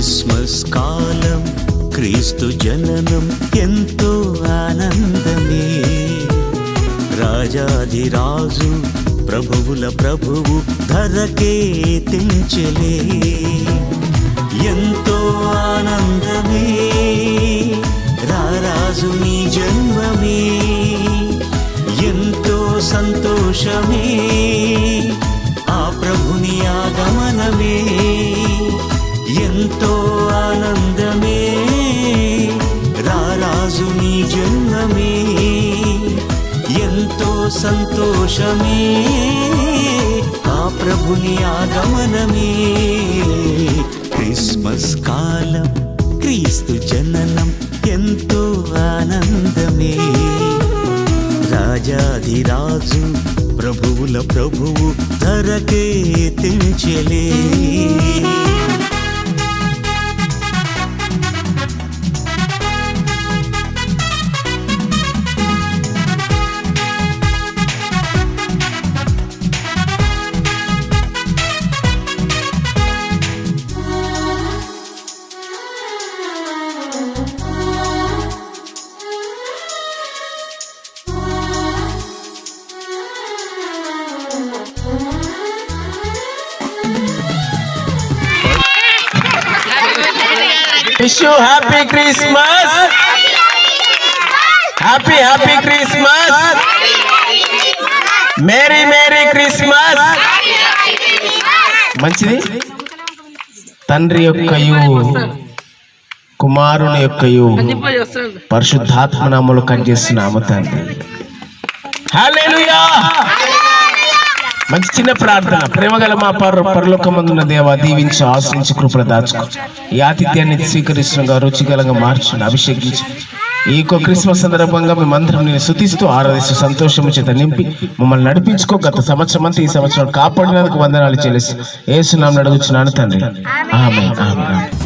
Christmas కాలం క్రీస్తు జననం ఎంతో ఆనందమే. రాజాధిరాజు ప్రభువుల ప్రభువు ధరకే తెంచెలే. ఎంతో ఆనందమే రారాజు నీ జన్మమే. ఎంతో సంతోషమే ఆ ప్రభుని ఆగమనమే. ఎంతో ఆనందమే రారాజు నీ జన్మమే. ఎంతో సంతోషమే ఆ ప్రభుని ఆగమనమే. క్రిస్మస్ కాలం క్రీస్తు జననం ఎంతో ఆనందమే. రాజాధిరాజు ప్రభువుల ప్రభువు ధరకే తెంచెలే. Wish you happy Christmas. Happy Christmas. Merry Christmas. మంచిది. తండ్రి యొక్కయు కుమారుని యొక్కయు పరిశుద్ధాత్మ నామములో కనిచేస్తున్నాము తండ్రి. హల్లెలూయా. మంచి చిన్న ప్రార్థన. ప్రేమగల మా పరలోకమందున్న దేవా, దీవించి ఆశ్రయించి కృపను దాచుకో. ఈ ఆతిథ్యాన్ని స్వీకరిస్తున్న రుచికరంగా మార్చండి, అభిషేకించి ఈ క్రిస్మస్ సందర్భంగా మేమందరం నేను స్తుతిస్తూ ఆరాధిస్తూ సంతోషము చేత నింపి మమ్మల్ని నడిపించుకో. గత సంవత్సరం అంతా ఈ సంవత్సరం కాపాడినందుకు వందనాలు చెల్లిస్తూ యేసు నామమున అడుగుచున్నాను తండ్రి. ఆమేన్.